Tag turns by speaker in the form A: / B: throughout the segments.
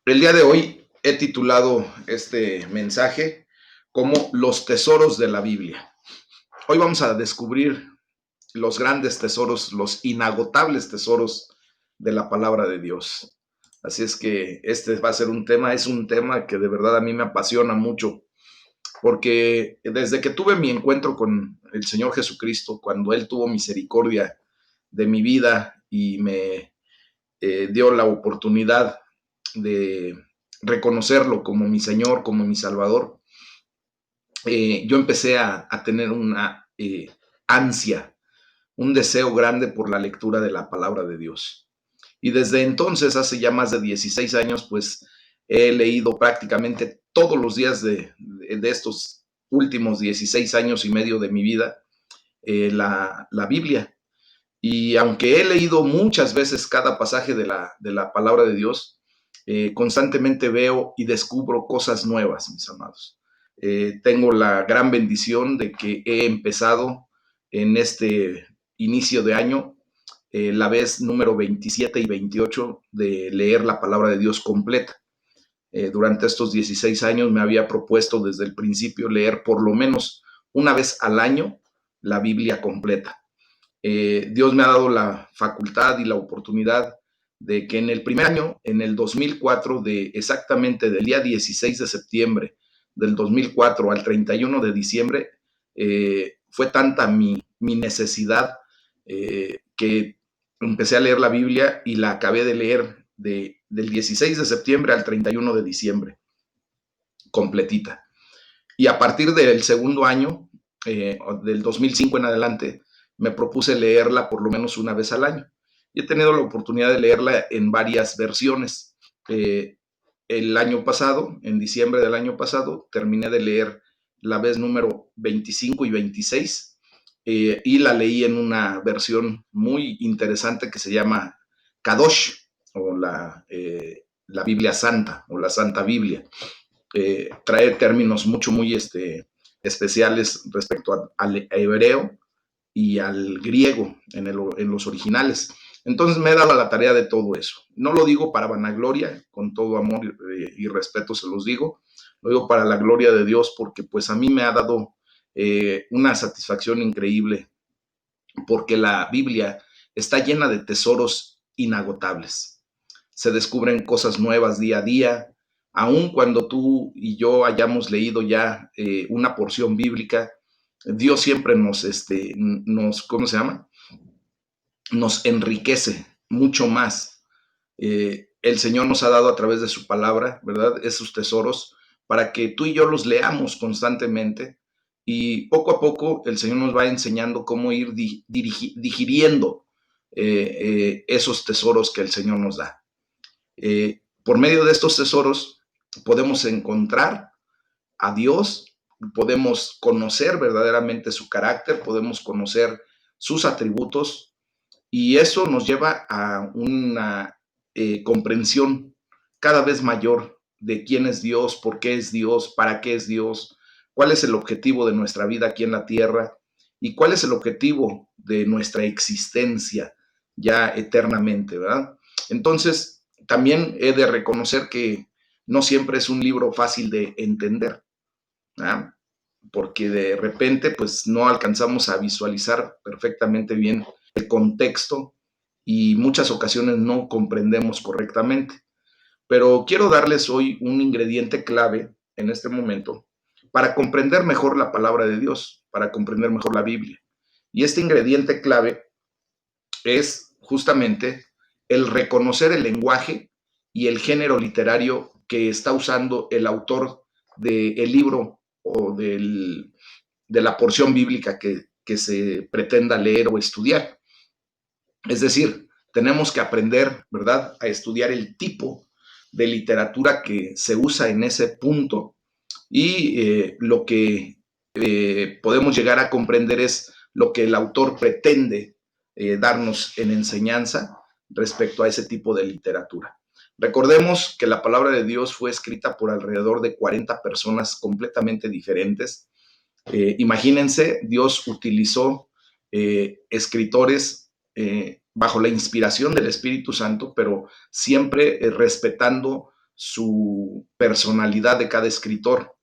A: El día de hoy he titulado este mensaje como Los tesoros de la Biblia. Hoy vamos a descubrir los grandes tesoros, los inagotables tesoros de la palabra de Dios. Así es que este va a ser es un tema que de verdad a mí me apasiona mucho, porque desde que tuve mi encuentro con el Señor Jesucristo, cuando Él tuvo misericordia de mi vida y me dio la oportunidad de reconocerlo como mi Señor, como mi Salvador, yo empecé a tener una ansia, un deseo grande por la lectura de la palabra de Dios. Y desde entonces, hace ya más de 16 años, pues he leído prácticamente todos los días de estos últimos 16 años y medio de mi vida la Biblia. Y aunque he leído muchas veces cada pasaje de la palabra de Dios, constantemente veo y descubro cosas nuevas, mis amados. Tengo la gran bendición de que he empezado en este inicio de año la vez número 27 y 28 de leer la palabra de Dios completa. Durante estos 16 años me había propuesto desde el principio leer por lo menos una vez al año la Biblia completa. Dios me ha dado la facultad y la oportunidad de que en el primer año, en el 2004, exactamente del día 16 de septiembre del 2004 al 31 de diciembre, fue tanta mi necesidad que empecé a leer la Biblia y la acabé de leer del 16 de septiembre al 31 de diciembre, completita. Y a partir del segundo año, del 2005 en adelante, me propuse leerla por lo menos una vez al año. Y he tenido la oportunidad de leerla en varias versiones. El año pasado, en diciembre del año pasado, terminé de leer la vez número 25 y 26 y la leí en una versión muy interesante que se llama Kadosh o la Biblia Santa o la Santa Biblia. Trae términos muy especiales respecto al hebreo y al griego en los originales. Entonces me he dado la tarea de todo eso. No lo digo para vanagloria, con todo amor y respeto se los digo, lo digo para la gloria de Dios porque pues a mí me ha dado una satisfacción increíble porque la Biblia está llena de tesoros inagotables. Se descubren cosas nuevas día a día, aun cuando tú y yo hayamos leído ya una porción bíblica, Dios siempre ¿cómo se llama? Nos enriquece mucho más. El Señor nos ha dado a través de su palabra, ¿verdad? Esos tesoros para que tú y yo los leamos constantemente y poco a poco el Señor nos va enseñando cómo ir digiriendo esos tesoros que el Señor nos da. Por medio de estos tesoros podemos encontrar a Dios, podemos conocer verdaderamente su carácter, podemos conocer sus atributos y eso nos lleva a una comprensión cada vez mayor de quién es Dios, por qué es Dios, para qué es Dios, cuál es el objetivo de nuestra vida aquí en la tierra y cuál es el objetivo de nuestra existencia ya eternamente, ¿verdad? Entonces, también he de reconocer que no siempre es un libro fácil de entender, ¿verdad? Porque de repente pues no alcanzamos a visualizar perfectamente bien el contexto y muchas ocasiones no comprendemos correctamente. Pero quiero darles hoy un ingrediente clave en este momento para comprender mejor la palabra de Dios, para comprender mejor la Biblia. Y este ingrediente clave es justamente el reconocer el lenguaje y el género literario que está usando el autor del libro o de la porción bíblica que se pretenda leer o estudiar. Es decir, tenemos que aprender, ¿verdad?, a estudiar el tipo de literatura que se usa en ese punto y lo que podemos llegar a comprender es lo que el autor pretende darnos en enseñanza respecto a ese tipo de literatura. Recordemos que la palabra de Dios fue escrita por alrededor de 40 personas completamente diferentes. Imagínense, Dios utilizó escritores bajo la inspiración del Espíritu Santo, pero siempre respetando su personalidad de cada escritor.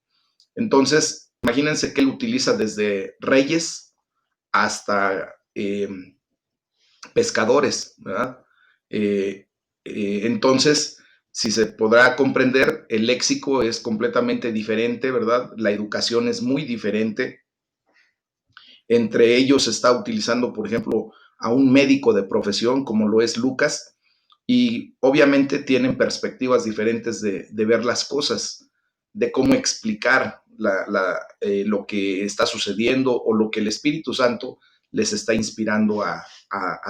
A: Entonces, imagínense que él utiliza desde reyes hasta pescadores, ¿verdad? Eh, entonces, si se podrá comprender, el léxico es completamente diferente, ¿verdad? La educación es muy diferente. Entre ellos está utilizando, por ejemplo, a un médico de profesión como lo es Lucas, y obviamente tienen perspectivas diferentes de ver las cosas, de cómo explicar lo que está sucediendo o lo que el Espíritu Santo les está inspirando a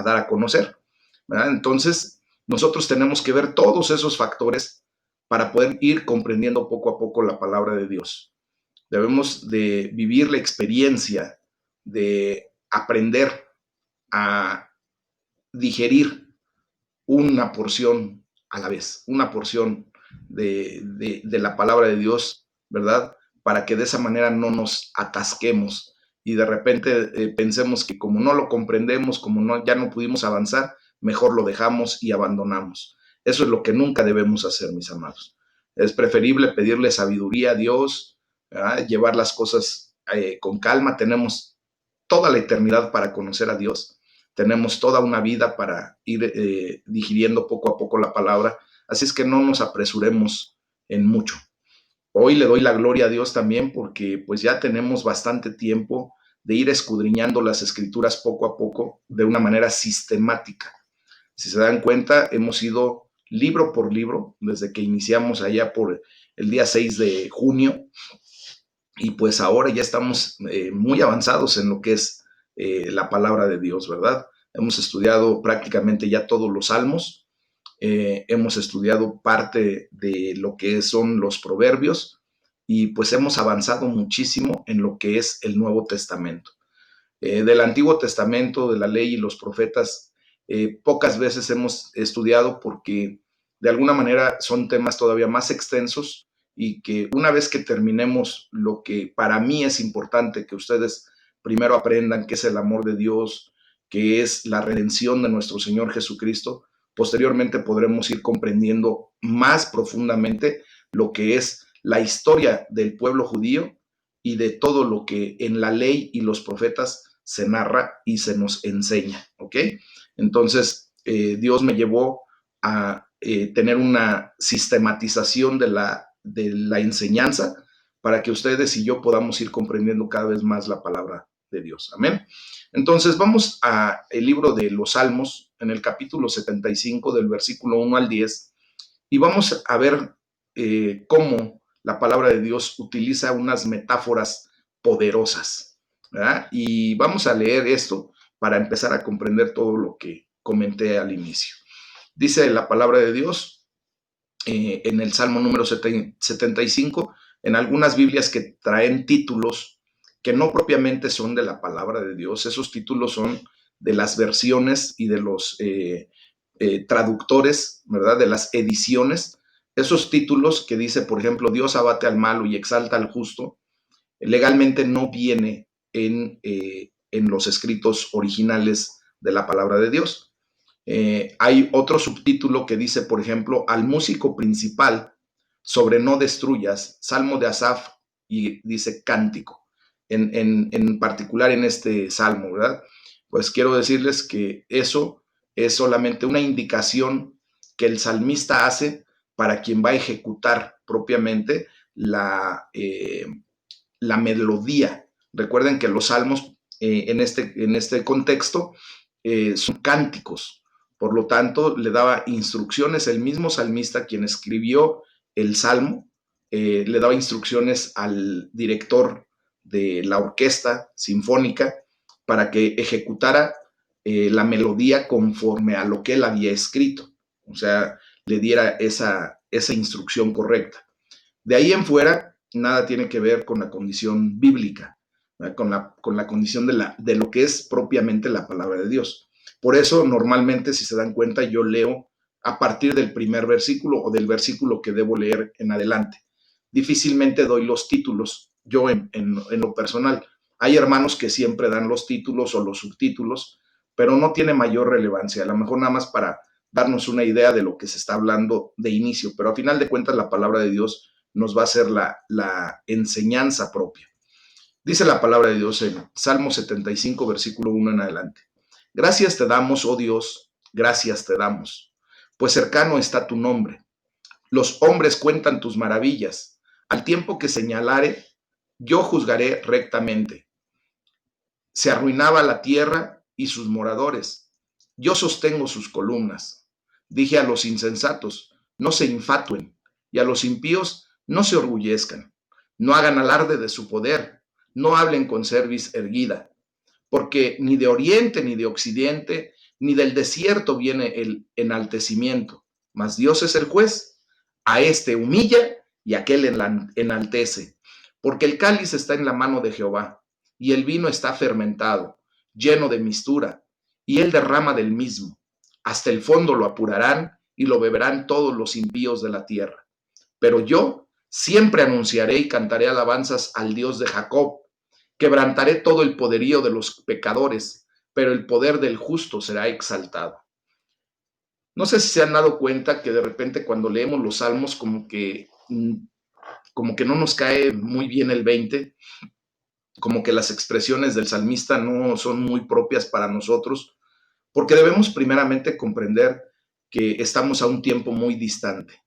A: dar a conocer, ¿verdad? Entonces, nosotros tenemos que ver todos esos factores para poder ir comprendiendo poco a poco la palabra de Dios. Debemos de vivir la experiencia de aprender a digerir una porción a la vez, una porción de la palabra de Dios, ¿verdad? Para que de esa manera no nos atasquemos y de repente pensemos que como no lo comprendemos, como no, ya no pudimos avanzar, mejor lo dejamos y abandonamos. Eso es lo que nunca debemos hacer, mis amados. Es preferible pedirle sabiduría a Dios, ¿verdad? Llevar las cosas con calma. Tenemos toda la eternidad para conocer a Dios. Tenemos toda una vida para ir digiriendo poco a poco la palabra. Así es que no nos apresuremos en mucho. Hoy le doy la gloria a Dios también porque pues ya tenemos bastante tiempo de ir escudriñando las escrituras poco a poco de una manera sistemática. Si se dan cuenta, hemos ido libro por libro desde que iniciamos allá por el día 6 de junio y pues ahora ya estamos muy avanzados en lo que es la palabra de Dios, ¿verdad? Hemos estudiado prácticamente ya todos los salmos, hemos estudiado parte de lo que son los proverbios y pues hemos avanzado muchísimo en lo que es el Nuevo Testamento. Del Antiguo Testamento, de la ley y los profetas, pocas veces hemos estudiado porque de alguna manera son temas todavía más extensos y que una vez que terminemos lo que para mí es importante que ustedes primero aprendan, que es el amor de Dios, que es la redención de nuestro Señor Jesucristo, posteriormente podremos ir comprendiendo más profundamente lo que es la historia del pueblo judío y de todo lo que en la ley y los profetas se narra y se nos enseña, ¿ok? Entonces, Dios me llevó a tener una sistematización de la enseñanza para que ustedes y yo podamos ir comprendiendo cada vez más la palabra de Dios. Amén. Entonces, vamos al libro de los Salmos, en el capítulo 75, del versículo 1 al 10, y vamos a ver cómo la palabra de Dios utiliza unas metáforas poderosas, ¿verdad? Y vamos a leer esto para empezar a comprender todo lo que comenté al inicio. Dice la palabra de Dios en el Salmo número 75, en algunas Biblias que traen títulos que no propiamente son de la palabra de Dios, esos títulos son de las versiones y de los traductores, ¿verdad? De las ediciones. Esos títulos que dice, por ejemplo, Dios abate al malo y exalta al justo, legalmente no viene en los escritos originales de la palabra de Dios. Hay otro subtítulo que dice, por ejemplo, al músico principal sobre no destruyas, Salmo de Asaf, y dice cántico, en particular en este salmo, ¿verdad? Pues quiero decirles que eso es solamente una indicación que el salmista hace para quien va a ejecutar propiamente la melodía. Recuerden que los salmos en este contexto son cánticos. Por lo tanto, le daba instrucciones el mismo salmista, quien escribió el salmo, le daba instrucciones al director de la orquesta sinfónica para que ejecutara la melodía conforme a lo que él había escrito. O sea, le diera esa instrucción correcta. De ahí en fuera, nada tiene que ver con la condición bíblica, con la condición de lo que es propiamente la palabra de Dios. Por eso, normalmente, si se dan cuenta, yo leo a partir del primer versículo o del versículo que debo leer en adelante. Difícilmente doy los títulos, yo en lo personal. Hay hermanos que siempre dan los títulos o los subtítulos, pero no tiene mayor relevancia. A lo mejor nada más para darnos una idea de lo que se está hablando de inicio, pero a final de cuentas la palabra de Dios nos va a ser la enseñanza propia. Dice la palabra de Dios en Salmo 75, versículo 1 en adelante. Gracias te damos, oh Dios, gracias te damos, pues cercano está tu nombre. Los hombres cuentan tus maravillas. Al tiempo que señalare, yo juzgaré rectamente. Se arruinaba la tierra y sus moradores. Yo sostengo sus columnas. Dije a los insensatos, no se infatuen, y a los impíos, no se orgullezcan. No hagan alarde de su poder, no hablen con cerviz erguida, porque ni de oriente ni de occidente, ni del desierto viene el enaltecimiento, mas Dios es el juez. A este humilla y a aquel enaltece, porque el cáliz está en la mano de Jehová, y el vino está fermentado, lleno de mistura, y él derrama del mismo. Hasta el fondo lo apurarán y lo beberán todos los impíos de la tierra. Pero yo siempre anunciaré y cantaré alabanzas al Dios de Jacob. Quebrantaré todo el poderío de los pecadores, pero el poder del justo será exaltado. No sé si se han dado cuenta que de repente cuando leemos los salmos como que no nos cae muy bien el 20, como que las expresiones del salmista no son muy propias para nosotros, porque debemos primeramente comprender que estamos a un tiempo muy distante.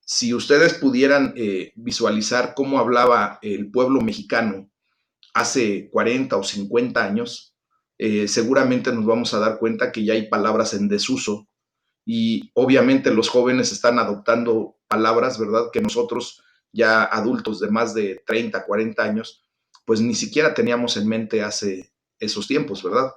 A: Si ustedes pudieran visualizar cómo hablaba el pueblo mexicano hace 40 o 50 años, seguramente nos vamos a dar cuenta que ya hay palabras en desuso y obviamente los jóvenes están adoptando palabras, ¿verdad? Que nosotros ya adultos de más de 30, 40 años, pues ni siquiera teníamos en mente hace esos tiempos, ¿verdad?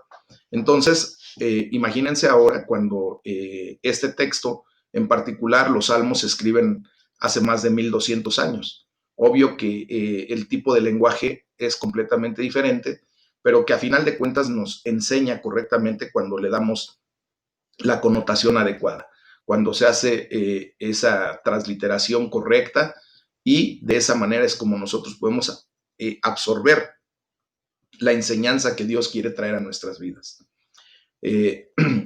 A: Entonces, imagínense ahora cuando este texto, en particular los salmos, se escriben hace más de 1200 años. Obvio que el tipo de lenguaje es completamente diferente, pero que a final de cuentas nos enseña correctamente cuando le damos la connotación adecuada, cuando se hace esa transliteración correcta y de esa manera es como nosotros podemos absorber la enseñanza que Dios quiere traer a nuestras vidas.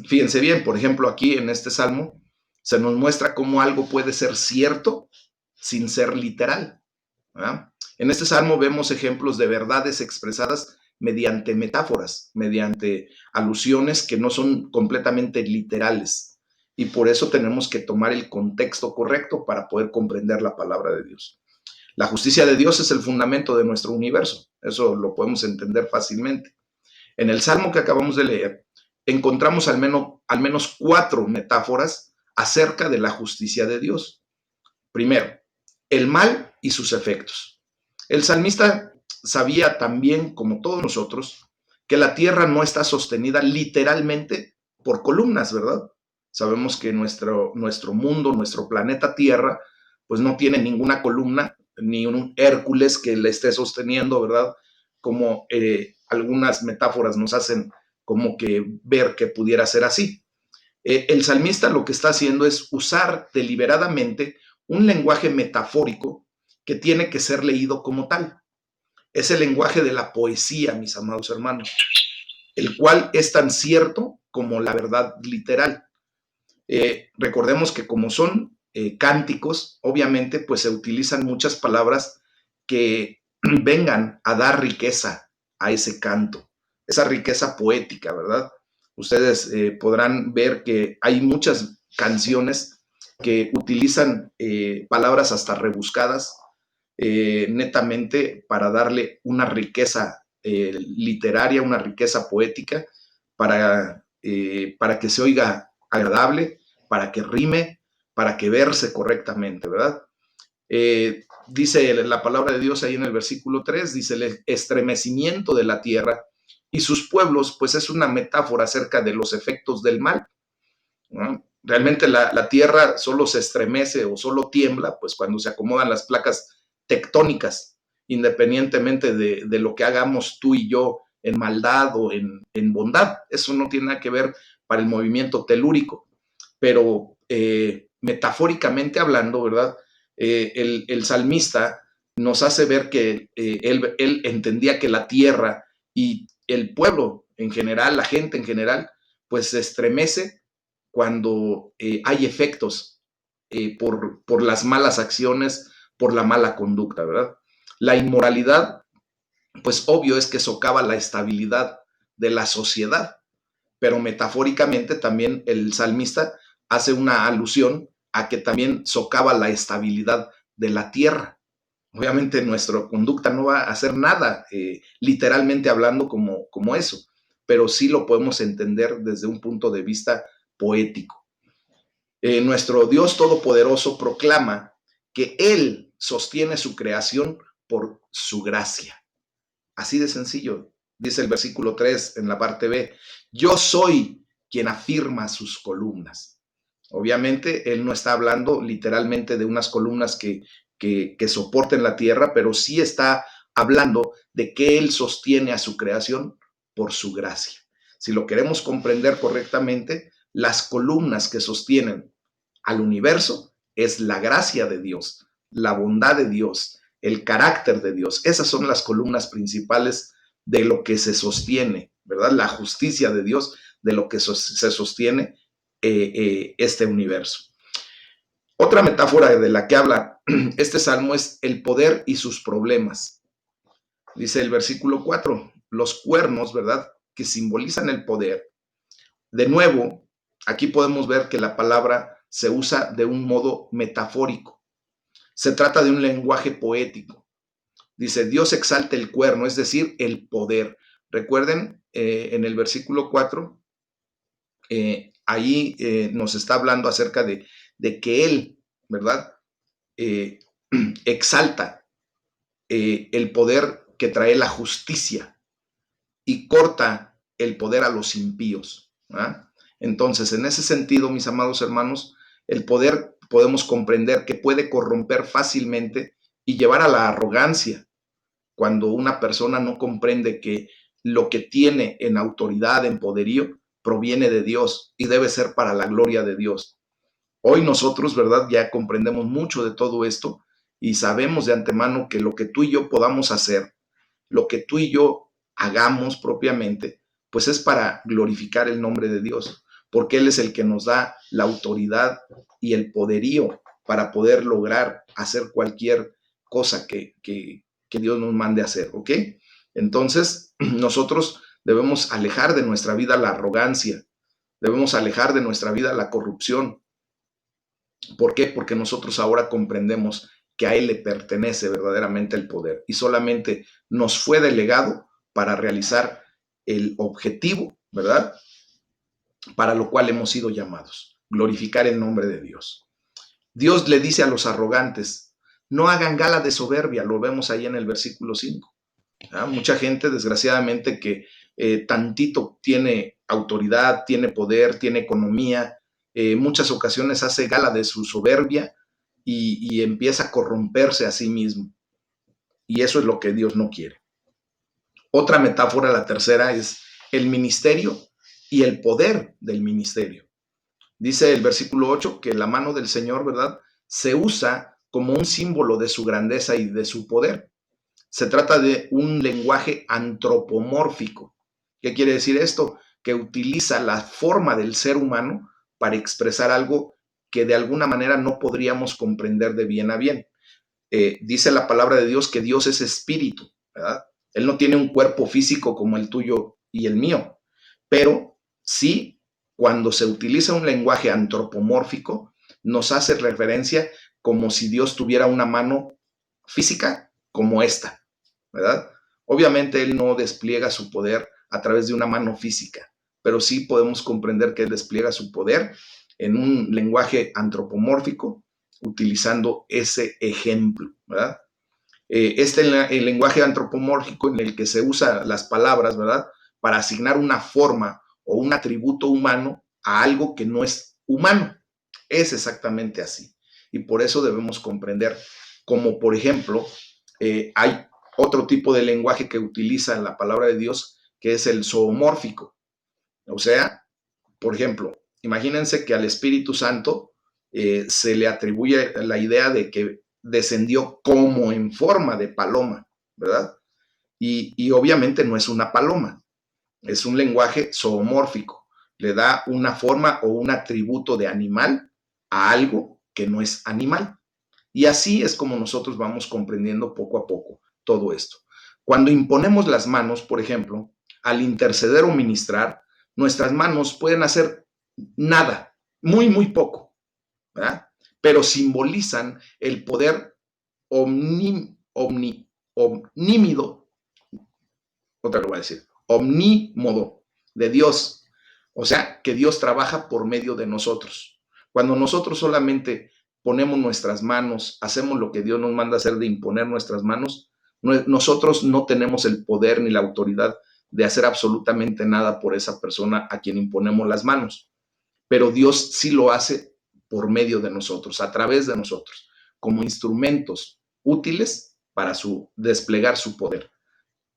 A: Fíjense bien, por ejemplo, aquí en este salmo se nos muestra cómo algo puede ser cierto sin ser literal, ¿verdad? En este salmo vemos ejemplos de verdades expresadas mediante metáforas, mediante alusiones que no son completamente literales. Y por eso tenemos que tomar el contexto correcto para poder comprender la palabra de Dios. La justicia de Dios es el fundamento de nuestro universo. Eso lo podemos entender fácilmente. En el salmo que acabamos de leer, encontramos al menos 4 metáforas acerca de la justicia de Dios. Primero, el mal y sus efectos. El salmista sabía también, como todos nosotros, que la tierra no está sostenida literalmente por columnas, ¿verdad? Sabemos que nuestro mundo, nuestro planeta Tierra, pues no tiene ninguna columna, ni un Hércules que le esté sosteniendo, ¿verdad? Como algunas metáforas nos hacen como que ver que pudiera ser así. El salmista lo que está haciendo es usar deliberadamente un lenguaje metafórico que tiene que ser leído como tal. Es el lenguaje de la poesía, mis amados hermanos, el cual es tan cierto como la verdad literal. Recordemos que como son cánticos, obviamente pues se utilizan muchas palabras que vengan a dar riqueza a ese canto, esa riqueza poética, ¿verdad? Ustedes podrán ver que hay muchas canciones que utilizan palabras hasta rebuscadas, netamente para darle una riqueza literaria, una riqueza poética, para que se oiga agradable, para que rime, para que verse correctamente, ¿verdad? Dice la palabra de Dios ahí en el versículo 3, dice el estremecimiento de la tierra y sus pueblos, pues es una metáfora acerca de los efectos del mal, ¿no? Realmente la tierra solo se estremece o solo tiembla, pues cuando se acomodan las placas tectónicas, independientemente de lo que hagamos tú y yo en maldad o en bondad. Eso no tiene nada que ver para el movimiento telúrico, pero metafóricamente hablando, ¿verdad? El salmista nos hace ver que él entendía que la tierra y el pueblo en general, la gente en general, pues se estremece cuando hay efectos por las malas acciones, por la mala conducta, ¿verdad? La inmoralidad, pues obvio es que socava la estabilidad de la sociedad, pero metafóricamente también el salmista hace una alusión a que también socava la estabilidad de la tierra. Obviamente nuestra conducta no va a hacer nada, literalmente hablando, como eso, pero sí lo podemos entender desde un punto de vista poético. Nuestro Dios Todopoderoso proclama que Él sostiene su creación por su gracia. Así de sencillo, dice el versículo 3 en la parte B. Yo soy quien afirma sus columnas. Obviamente, él no está hablando literalmente de unas columnas que soporten la tierra, pero sí está hablando de que él sostiene a su creación por su gracia. Si lo queremos comprender correctamente, las columnas que sostienen al universo es la gracia de Dios, la bondad de Dios, el carácter de Dios. Esas son las columnas principales de lo que se sostiene, ¿verdad? La justicia de Dios, de lo que se sostiene este universo. Otra metáfora de la que habla este salmo es el poder y sus problemas. Dice el versículo 4, los cuernos, ¿verdad? Que simbolizan el poder. De nuevo, aquí podemos ver que la palabra se usa de un modo metafórico. Se trata de un lenguaje poético. Dice, Dios exalta el cuerno, es decir, el poder. Recuerden, en el versículo 4, ahí nos está hablando acerca de que Él, ¿verdad? Eh, exalta el poder que trae la justicia y corta el poder a los impíos. ¿verdad? Entonces, en ese sentido, mis amados hermanos, el poder podemos comprender que puede corromper fácilmente y llevar a la arrogancia cuando una persona no comprende que lo que tiene en autoridad, en poderío, proviene de Dios y debe ser para la gloria de Dios. Hoy nosotros, ¿verdad? Ya comprendemos mucho de todo esto y sabemos de antemano que lo que tú y yo podamos hacer, lo que tú y yo hagamos propiamente, pues es para glorificar el nombre de Dios, porque Él es el que nos da la autoridad y el poderío para poder lograr hacer cualquier cosa que Dios nos mande hacer, ¿ok? Entonces, nosotros debemos alejar de nuestra vida la arrogancia, debemos alejar de nuestra vida la corrupción. ¿Por qué? Porque nosotros ahora comprendemos que a Él le pertenece verdaderamente el poder y solamente nos fue delegado para realizar el objetivo, ¿verdad? Para lo cual hemos sido llamados, glorificar el nombre de Dios. Dios le dice a los arrogantes, no hagan gala de soberbia, lo vemos ahí en el versículo 5. Mucha gente, desgraciadamente, que tantito tiene autoridad, tiene poder, tiene economía, muchas ocasiones hace gala de su soberbia y empieza a corromperse a sí mismo. Y eso es lo que Dios no quiere. Otra metáfora, la tercera, es el ministerio y el poder del ministerio. Dice el versículo 8 que la mano del Señor, ¿verdad?, se usa como un símbolo de su grandeza y de su poder. Se trata de un lenguaje antropomórfico. ¿Qué quiere decir esto? Que utiliza la forma del ser humano para expresar algo que de alguna manera no podríamos comprender de bien a bien. Dice la palabra de Dios que Dios es espíritu, ¿verdad? Él no tiene un cuerpo físico como el tuyo y el mío, pero sí, cuando se utiliza un lenguaje antropomórfico, nos hace referencia como si Dios tuviera una mano física como esta, ¿verdad? Obviamente Él no despliega su poder a través de una mano física, pero sí podemos comprender que Él despliega su poder en un lenguaje antropomórfico utilizando ese ejemplo, ¿verdad? El lenguaje antropomórfico en el que se usan las palabras, ¿verdad? Para asignar una forma o un atributo humano a algo que no es humano. Es exactamente así. Y por eso debemos comprender como, por ejemplo, hay otro tipo de lenguaje que utiliza en la palabra de Dios, que es el zoomórfico. O sea, por ejemplo, imagínense que al Espíritu Santo se le atribuye la idea de que descendió como en forma de paloma, ¿verdad? Y obviamente no es una paloma, es un lenguaje zoomórfico. le da una forma o un atributo de animal a algo que no es animal. Y así es como nosotros vamos comprendiendo poco a poco todo esto. Cuando imponemos las manos, por ejemplo, al interceder o ministrar, nuestras manos pueden hacer nada, muy, muy poco, ¿verdad? Pero simbolizan el poder omnímido, otra lo voy a decir, omnímodo de Dios. O sea, que Dios trabaja por medio de nosotros. Cuando nosotros solamente ponemos nuestras manos, hacemos lo que Dios nos manda hacer de imponer nuestras manos, nosotros no tenemos el poder ni la autoridad de hacer absolutamente nada por esa persona a quien imponemos las manos. Pero Dios sí lo hace por medio de nosotros, a través de nosotros, como instrumentos útiles para desplegar su poder.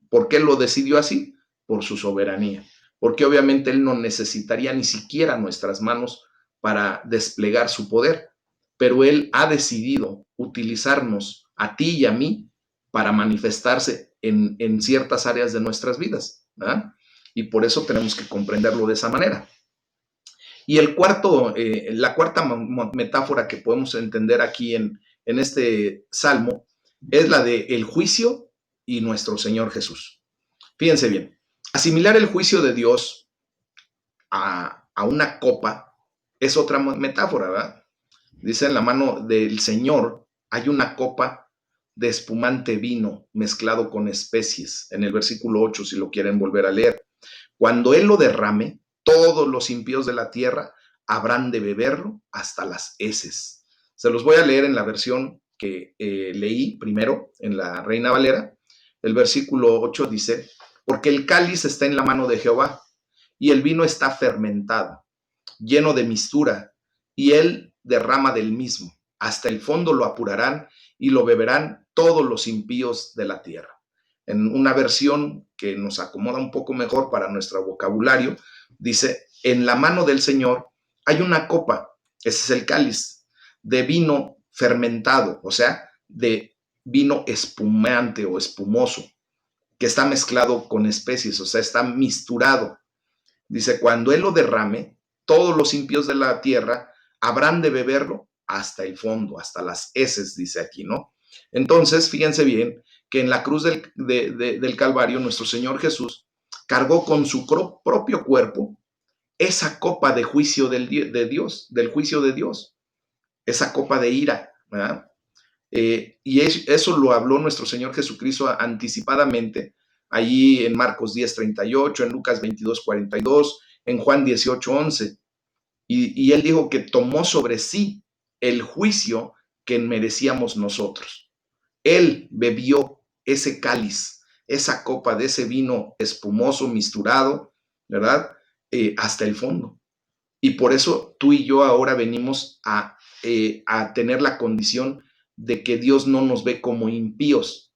A: ¿Por qué lo decidió así? Por su soberanía. Porque obviamente Él no necesitaría ni siquiera nuestras manos para desplegar su poder, pero Él ha decidido utilizarnos a ti y a mí para manifestarse en ciertas áreas de nuestras vidas, ¿verdad? Y por eso tenemos que comprenderlo de esa manera. Y la cuarta metáfora que podemos entender aquí en este salmo es la de el juicio y nuestro Señor Jesús. Fíjense bien, asimilar el juicio de Dios a una copa es otra metáfora, ¿verdad? Dice, en la mano del Señor hay una copa de espumante vino mezclado con especies, en el versículo 8, si lo quieren volver a leer. Cuando Él lo derrame, todos los impíos de la tierra habrán de beberlo hasta las heces. Se los voy a leer en la versión que leí primero, en la Reina Valera. El versículo 8 dice, porque el cáliz está en la mano de Jehová, y el vino está fermentado, lleno de mistura, y él derrama del mismo. Hasta el fondo lo apurarán y lo beberán todos los impíos de la tierra. En una versión que nos acomoda un poco mejor para nuestro vocabulario, dice, en la mano del Señor hay una copa, ese es el cáliz, de vino fermentado, o sea, de vino espumante o espumoso, que está mezclado con especies, o sea, está misturado. Dice, cuando Él lo derrame, todos los impíos de la tierra habrán de beberlo hasta el fondo, hasta las heces, dice aquí, ¿no? Entonces, fíjense bien que en la cruz del Calvario, nuestro Señor Jesús cargó con su propio cuerpo esa copa de juicio de Dios, del juicio de Dios, esa copa de ira, ¿verdad? Eso lo habló nuestro Señor Jesucristo anticipadamente, allí en Marcos 10:38, en Lucas 22:42, en Juan 18:11. Y Él dijo que tomó sobre sí el juicio que merecíamos nosotros. Él bebió ese cáliz, esa copa de ese vino espumoso, misturado, ¿verdad? Hasta el fondo. Y por eso tú y yo ahora venimos a tener la condición de que Dios no nos ve como impíos,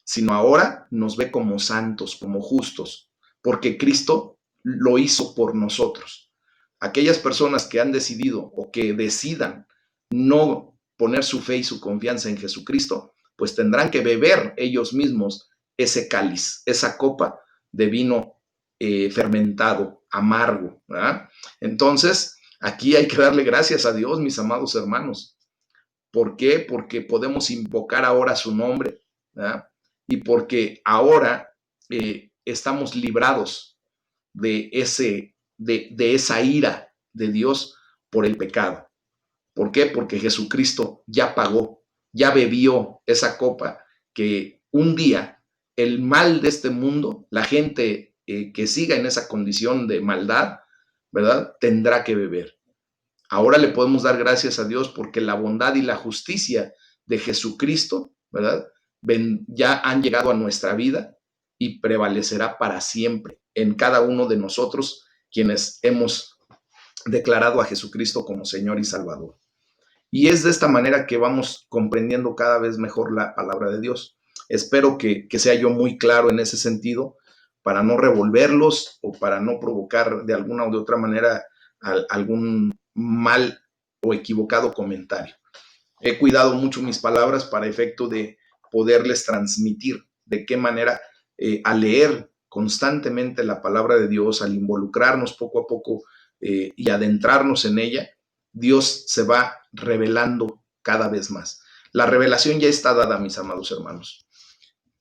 A: sino ahora nos ve como santos, como justos, porque Cristo lo hizo por nosotros. Aquellas personas que han decidido o que decidan no poner su fe y su confianza en Jesucristo, pues tendrán que beber ellos mismos ese cáliz, esa copa de vino fermentado, amargo, ¿verdad? Entonces, aquí hay que darle gracias a Dios, mis amados hermanos. ¿Por qué? Porque podemos invocar ahora su nombre, ¿verdad? Y porque ahora estamos librados de esa ira de Dios por el pecado. ¿Por qué? Porque Jesucristo ya pagó, ya bebió esa copa que un día el mal de este mundo, la gente que siga en esa condición de maldad, ¿verdad? Tendrá que beber. Ahora le podemos dar gracias a Dios porque la bondad y la justicia de Jesucristo, ¿verdad? Ya han llegado a nuestra vida y prevalecerá para siempre en cada uno de nosotros quienes hemos declarado a Jesucristo como Señor y Salvador. Y es de esta manera que vamos comprendiendo cada vez mejor la palabra de Dios. Espero que sea yo muy claro en ese sentido para no revolverlos o para no provocar de alguna o de otra manera algún mal o equivocado comentario. He cuidado mucho mis palabras para efecto de poderles transmitir de qué manera al leer constantemente la palabra de Dios, al involucrarnos poco a poco y adentrarnos en ella, Dios se va revelando cada vez más. La revelación ya está dada, mis amados hermanos.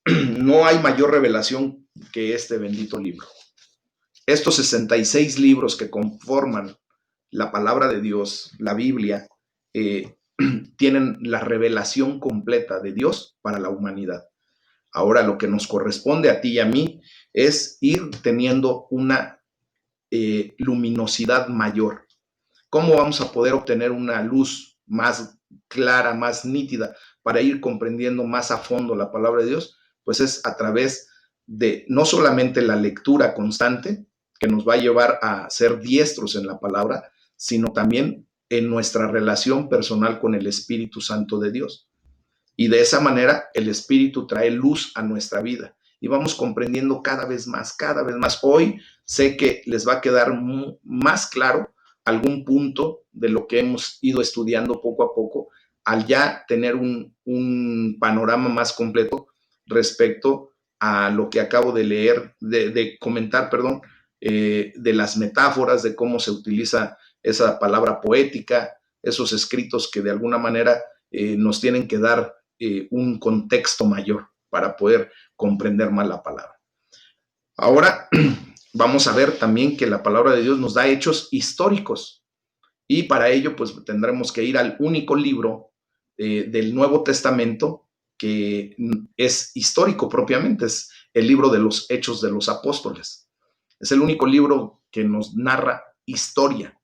A: No hay mayor revelación que este bendito libro. Estos 66 libros que conforman la palabra de Dios, la Biblia, tienen la revelación completa de Dios para la humanidad. Ahora lo que nos corresponde a ti y a mí es ir teniendo una luminosidad mayor. ¿Cómo vamos a poder obtener una luz más clara, más nítida, para ir comprendiendo más a fondo la palabra de Dios? Pues es a través de no solamente la lectura constante, que nos va a llevar a ser diestros en la palabra, sino también en nuestra relación personal con el Espíritu Santo de Dios. Y de esa manera el Espíritu trae luz a nuestra vida y vamos comprendiendo cada vez más, cada vez más. Hoy sé que les va a quedar más claro algún punto de lo que hemos ido estudiando poco a poco, al ya tener un panorama más completo respecto a lo que acabo de leer, de comentar, perdón, de las metáforas, de cómo se utiliza esa palabra poética, esos escritos que de alguna manera nos tienen que dar un contexto mayor para poder comprender más la palabra. Ahora vamos a ver también que la palabra de Dios nos da hechos históricos y para ello pues tendremos que ir al único libro del Nuevo Testamento que es histórico propiamente, es el libro de los Hechos de los Apóstoles. Es el único libro que nos narra historia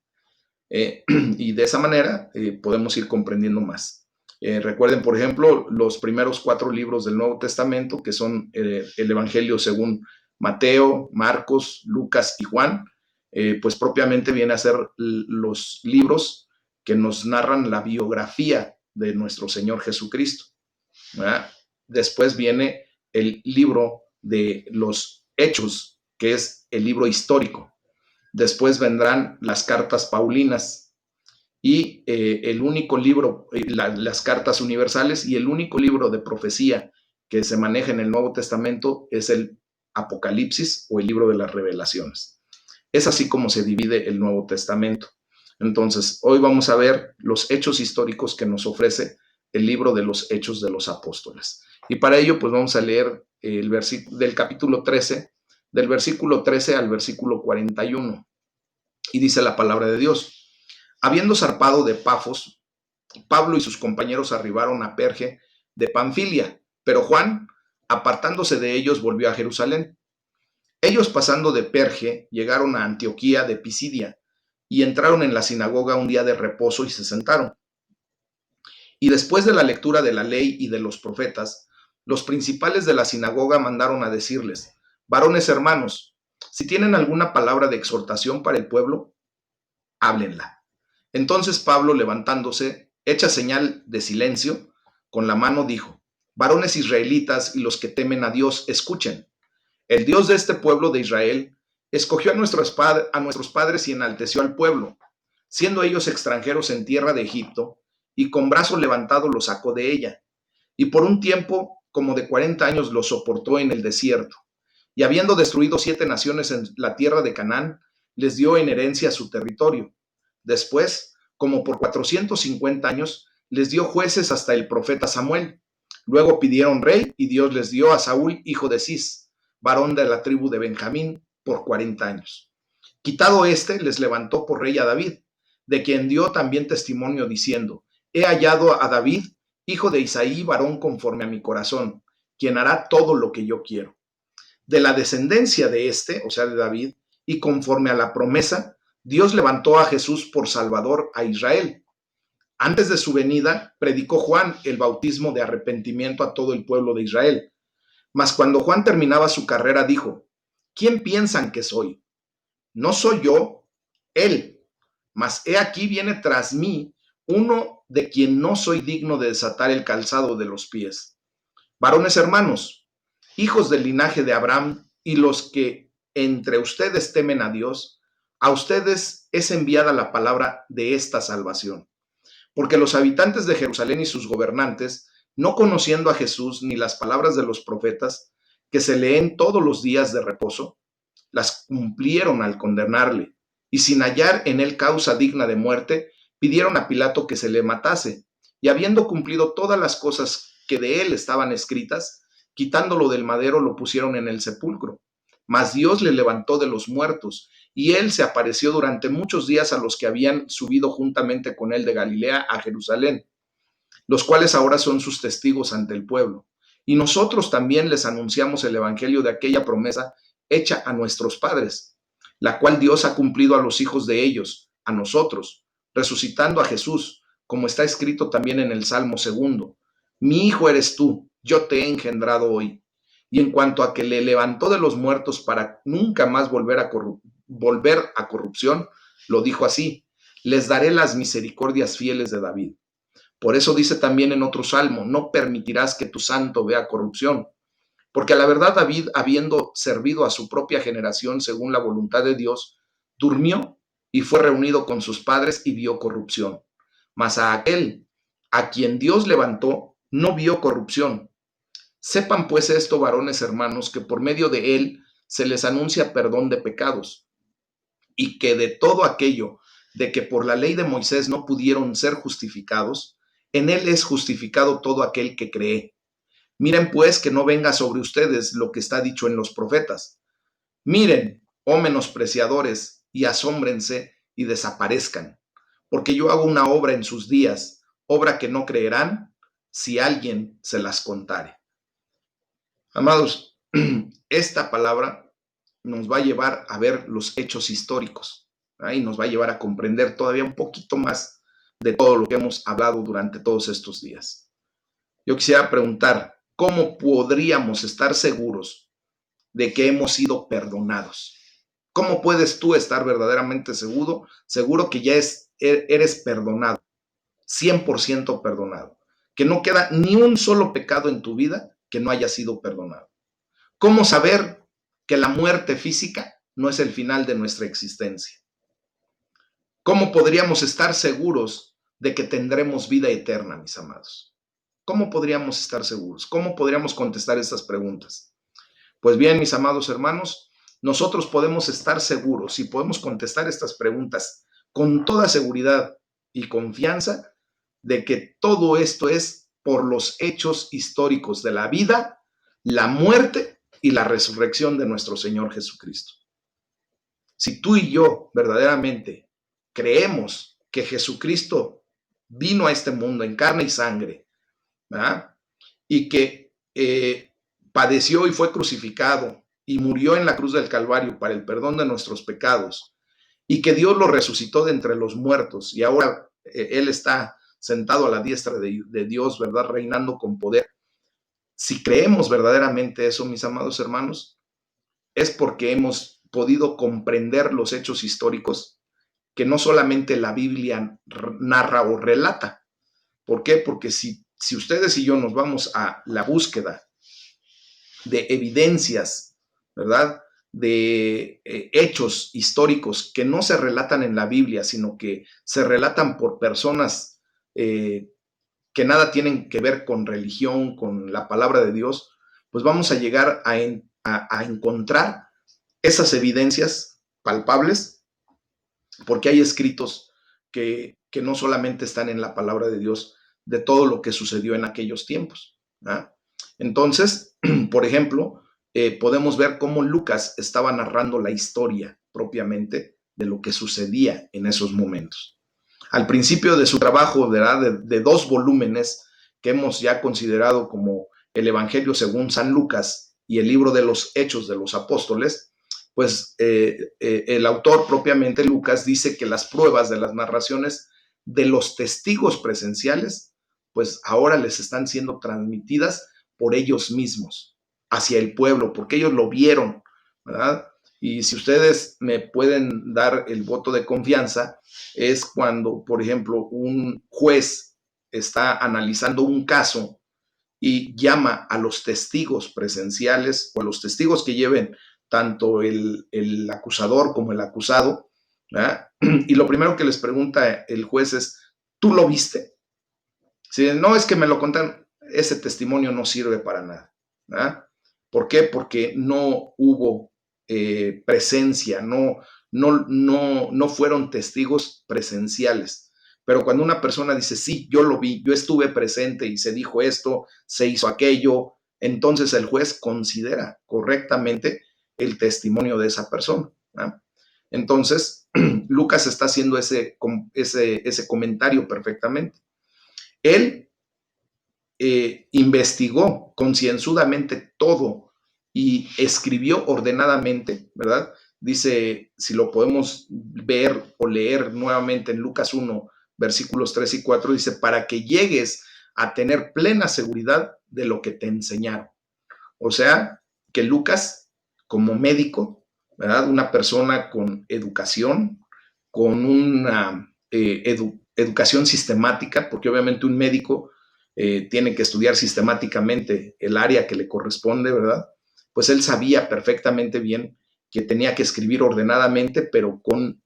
A: y de esa manera podemos ir comprendiendo más. Recuerden, por ejemplo, los primeros 4 libros del Nuevo Testamento, que son el Evangelio según Mateo, Marcos, Lucas y Juan, pues propiamente viene a ser los libros que nos narran la biografía de nuestro Señor Jesucristo, ¿verdad? Después viene el libro de los Hechos, que es el libro histórico. Después vendrán las cartas paulinas y el único libro, las cartas universales, y el único libro de profecía que se maneja en el Nuevo Testamento es el Apocalipsis o el libro de las revelaciones. Es así como se divide el Nuevo Testamento. Entonces, hoy vamos a ver los hechos históricos que nos ofrece el libro de los Hechos de los Apóstoles. Y para ello, pues vamos a leer el versículo del capítulo 13, del versículo 13 al versículo 41. Y dice la palabra de Dios: habiendo zarpado de Pafos, Pablo y sus compañeros arribaron a Perge de Panfilia, pero Juan, apartándose de ellos, volvió a Jerusalén. Ellos, pasando de Perge, llegaron a Antioquía de Pisidia y entraron en la sinagoga un día de reposo y se sentaron. Y después de la lectura de la ley y de los profetas, los principales de la sinagoga mandaron a decirles: varones hermanos, si tienen alguna palabra de exhortación para el pueblo, háblenla. Entonces Pablo, levantándose, hecha señal de silencio, con la mano dijo: varones israelitas y los que temen a Dios, escuchen. El Dios de este pueblo de Israel escogió a nuestros padres y enalteció al pueblo, siendo ellos extranjeros en tierra de Egipto, y con brazo levantado los sacó de ella. Y por un tiempo, como de 40 años, los soportó en el desierto. Y habiendo destruido 7 naciones en la tierra de Canaán, les dio en herencia su territorio. Después, como por 450 años, les dio jueces hasta el profeta Samuel. Luego pidieron rey y Dios les dio a Saúl, hijo de Cis, varón de la tribu de Benjamín, por 40 años. Quitado este, les levantó por rey a David, de quien dio también testimonio diciendo: he hallado a David, hijo de Isaí, varón conforme a mi corazón, quien hará todo lo que yo quiero. De la descendencia de este, o sea, de David, y conforme a la promesa, Dios levantó a Jesús por Salvador a Israel. Antes de su venida, predicó Juan el bautismo de arrepentimiento a todo el pueblo de Israel. Mas cuando Juan terminaba su carrera, dijo: ¿quién piensan que soy? No soy yo, él. Mas he aquí viene tras mí uno de quien no soy digno de desatar el calzado de los pies. Varones hermanos, hijos del linaje de Abraham, y los que entre ustedes temen a Dios, a ustedes es enviada la palabra de esta salvación. Porque los habitantes de Jerusalén y sus gobernantes, no conociendo a Jesús ni las palabras de los profetas, que se leen todos los días de reposo, las cumplieron al condenarle, y sin hallar en él causa digna de muerte, pidieron a Pilato que se le matase, y habiendo cumplido todas las cosas que de él estaban escritas, quitándolo del madero lo pusieron en el sepulcro. Mas Dios le levantó de los muertos, y él se apareció durante muchos días a los que habían subido juntamente con él de Galilea a Jerusalén, los cuales ahora son sus testigos ante el pueblo. Y nosotros también les anunciamos el evangelio de aquella promesa hecha a nuestros padres, la cual Dios ha cumplido a los hijos de ellos, a nosotros, resucitando a Jesús, como está escrito también en el Salmo segundo. Mi hijo eres tú, yo te he engendrado hoy. Y en cuanto a que le levantó de los muertos para nunca más volver a corrupción, lo dijo así: les daré las misericordias fieles de David. Por eso dice también en otro salmo: no permitirás que tu santo vea corrupción. Porque a la verdad David, habiendo servido a su propia generación según la voluntad de Dios, durmió y fue reunido con sus padres y vio corrupción. Mas a aquel a quien Dios levantó no vio corrupción. Sepan pues esto, varones hermanos, que por medio de él se les anuncia perdón de pecados, y que de todo aquello de que por la ley de Moisés no pudieron ser justificados, en él es justificado todo aquel que cree. Miren pues que no venga sobre ustedes lo que está dicho en los profetas. Miren, oh menospreciadores, y asómbrense y desaparezcan, porque yo hago una obra en sus días, obra que no creerán si alguien se las contare. Amados, esta palabra nos va a llevar a ver los hechos históricos, ¿verdad? Y nos va a llevar a comprender todavía un poquito más de todo lo que hemos hablado durante todos estos días. Yo quisiera preguntar, ¿cómo podríamos estar seguros de que hemos sido perdonados? ¿Cómo puedes tú estar verdaderamente seguro que ya eres perdonado, 100% perdonado, que no queda ni un solo pecado en tu vida que no haya sido perdonado? ¿Cómo saber que la muerte física no es el final de nuestra existencia? ¿Cómo podríamos estar seguros de que tendremos vida eterna, mis amados? ¿Cómo podríamos estar seguros? ¿Cómo podríamos contestar estas preguntas? Pues bien, mis amados hermanos, nosotros podemos estar seguros y podemos contestar estas preguntas con toda seguridad y confianza de que todo esto es por los hechos históricos de la vida, la muerte y la resurrección de nuestro Señor Jesucristo. Si tú y yo verdaderamente creemos que Jesucristo vino a este mundo en carne y sangre, ¿verdad? Y que padeció y fue crucificado y murió en la cruz del Calvario para el perdón de nuestros pecados, y que Dios lo resucitó de entre los muertos, y ahora Él está sentado a la diestra de Dios, ¿verdad? Reinando con poder. Si creemos verdaderamente eso, mis amados hermanos, es porque hemos podido comprender los hechos históricos que no solamente la Biblia narra o relata. ¿Por qué? Porque si ustedes y yo nos vamos a la búsqueda de evidencias, ¿verdad? De hechos históricos que no se relatan en la Biblia, sino que se relatan por personas que nada tienen que ver con religión, con la palabra de Dios, pues vamos a llegar a encontrar esas evidencias palpables, porque hay escritos que no solamente están en la palabra de Dios, de todo lo que sucedió en aquellos tiempos, ¿verdad? Entonces, por ejemplo, podemos ver cómo Lucas estaba narrando la historia propiamente de lo que sucedía en esos momentos. Al principio de su trabajo, ¿verdad? De 2 volúmenes que hemos ya considerado como el Evangelio según San Lucas y el libro de los Hechos de los Apóstoles, pues el autor propiamente, Lucas, dice que las pruebas de las narraciones de los testigos presenciales, pues ahora les están siendo transmitidas por ellos mismos hacia el pueblo, porque ellos lo vieron, ¿verdad? Y si ustedes me pueden dar el voto de confianza, es cuando, por ejemplo, un juez está analizando un caso y llama a los testigos presenciales o a los testigos que lleven tanto el acusador como el acusado, ¿verdad? Y lo primero que les pregunta el juez es: ¿tú lo viste? Si no, es que me lo contaron, ese testimonio no sirve para nada, ¿verdad? ¿Por qué? Porque no hubo presencia, no fueron testigos presenciales. Pero cuando una persona dice, sí, yo lo vi, yo estuve presente y se dijo esto, se hizo aquello, entonces el juez considera correctamente el testimonio de esa persona, ¿no? Entonces, Lucas está haciendo ese comentario perfectamente. Él investigó concienzudamente todo y escribió ordenadamente, ¿verdad? Dice, si lo podemos ver o leer nuevamente en Lucas 1, versículos 3 y 4, dice, para que llegues a tener plena seguridad de lo que te enseñaron. O sea, que Lucas, como médico, ¿verdad? Una persona con educación, con una educación sistemática, porque obviamente un médico tiene que estudiar sistemáticamente el área que le corresponde, ¿verdad? Pues él sabía perfectamente bien que tenía que escribir ordenadamente, pero con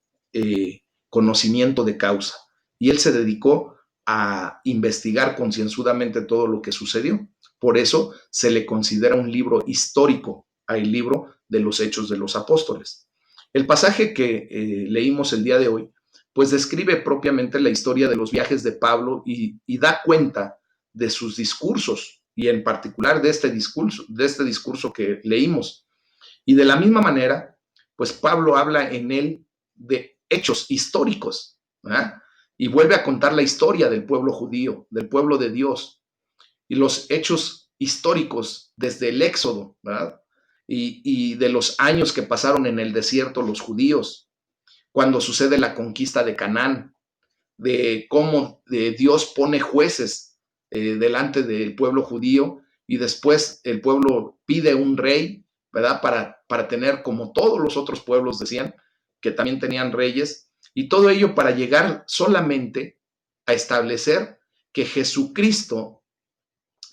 A: conocimiento de causa. Y él se dedicó a investigar concienzudamente todo lo que sucedió. Por eso se le considera un libro histórico al libro de los Hechos de los Apóstoles. El pasaje que leímos el día de hoy, pues describe propiamente la historia de los viajes de Pablo y da cuenta de sus discursos y en particular de este discurso que leímos. Y de la misma manera, pues Pablo habla en él de hechos históricos, ¿verdad? Y vuelve a contar la historia del pueblo judío, del pueblo de Dios, y los hechos históricos desde el Éxodo, ¿verdad? Y de los años que pasaron en el desierto los judíos, cuando sucede la conquista de Canaán, de cómo Dios pone jueces delante del pueblo judío y después el pueblo pide un rey, ¿verdad? Para tener, como todos los otros pueblos decían, que también tenían reyes, y todo ello para llegar solamente a establecer que Jesucristo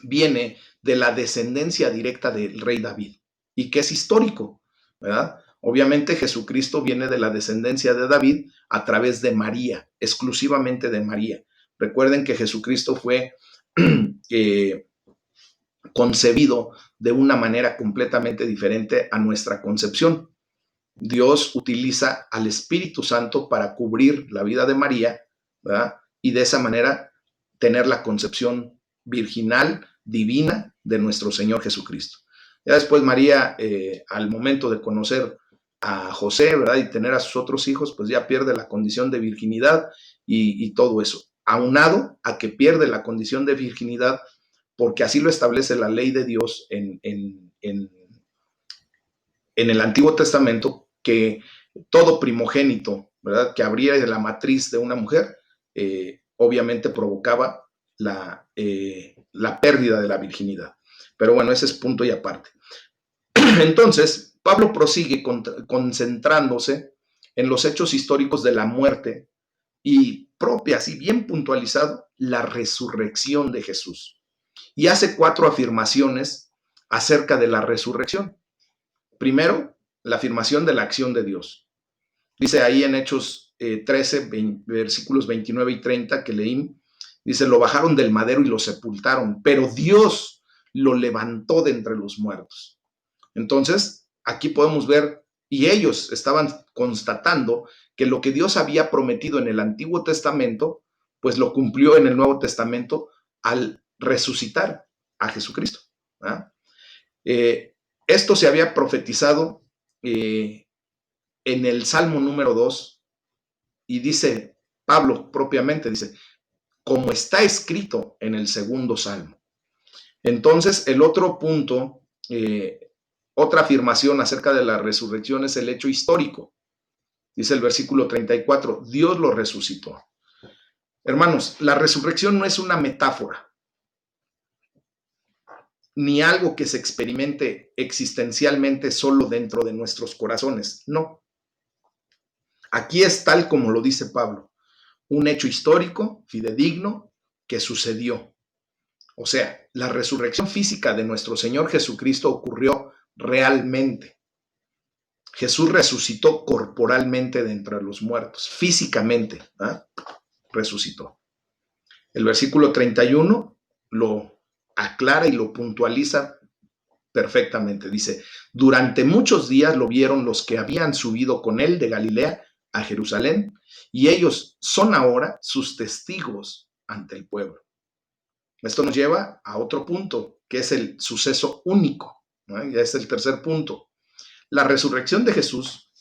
A: viene de la descendencia directa del rey David y que es histórico, ¿verdad? Obviamente Jesucristo viene de la descendencia de David a través de María, exclusivamente de María. Recuerden que Jesucristo fue concebido de una manera completamente diferente a nuestra concepción. Dios utiliza al Espíritu Santo para cubrir la vida de María, ¿verdad? Y de esa manera tener la concepción virginal, divina de nuestro Señor Jesucristo. Ya después María, al momento de conocer a José, ¿verdad? Y tener a sus otros hijos, pues ya pierde la condición de virginidad y todo eso. Aunado a que pierde la condición de virginidad porque así lo establece la ley de Dios en el Antiguo Testamento, que todo primogénito, ¿verdad? Que abría de la matriz de una mujer, obviamente provocaba la pérdida de la virginidad. Pero bueno, ese es punto y aparte. Entonces, Pablo prosigue concentrándose en los hechos históricos de la muerte y propia, así bien puntualizado, la resurrección de Jesús. Y hace 4 afirmaciones acerca de la resurrección. Primero, la afirmación de la acción de Dios. Dice ahí en Hechos 13, versículos 29 y 30 que leí, dice, lo bajaron del madero y lo sepultaron, pero Dios lo levantó de entre los muertos. Entonces, aquí podemos ver, y ellos estaban constatando que lo que Dios había prometido en el Antiguo Testamento, pues lo cumplió en el Nuevo Testamento al resucitar a Jesucristo. ¿Ah? Esto se había profetizado en el Salmo número 2 y dice, Pablo propiamente dice, como está escrito en el segundo Salmo. Entonces, el otro punto, otra afirmación acerca de la resurrección es el hecho histórico. Dice el versículo 34, Dios lo resucitó. Hermanos, la resurrección no es una metáfora, ni algo que se experimente existencialmente solo dentro de nuestros corazones. No. Aquí es tal como lo dice Pablo, un hecho histórico, fidedigno, que sucedió. O sea, la resurrección física de nuestro Señor Jesucristo ocurrió realmente. Jesús resucitó corporalmente de entre los muertos, físicamente, ¿eh? Resucitó. El versículo 31 lo aclara y lo puntualiza perfectamente. Dice, durante muchos días lo vieron los que habían subido con él de Galilea a Jerusalén, y ellos son ahora sus testigos ante el pueblo. Esto nos lleva a otro punto, que es el suceso único, ¿no? Ya es el tercer punto. La resurrección de Jesús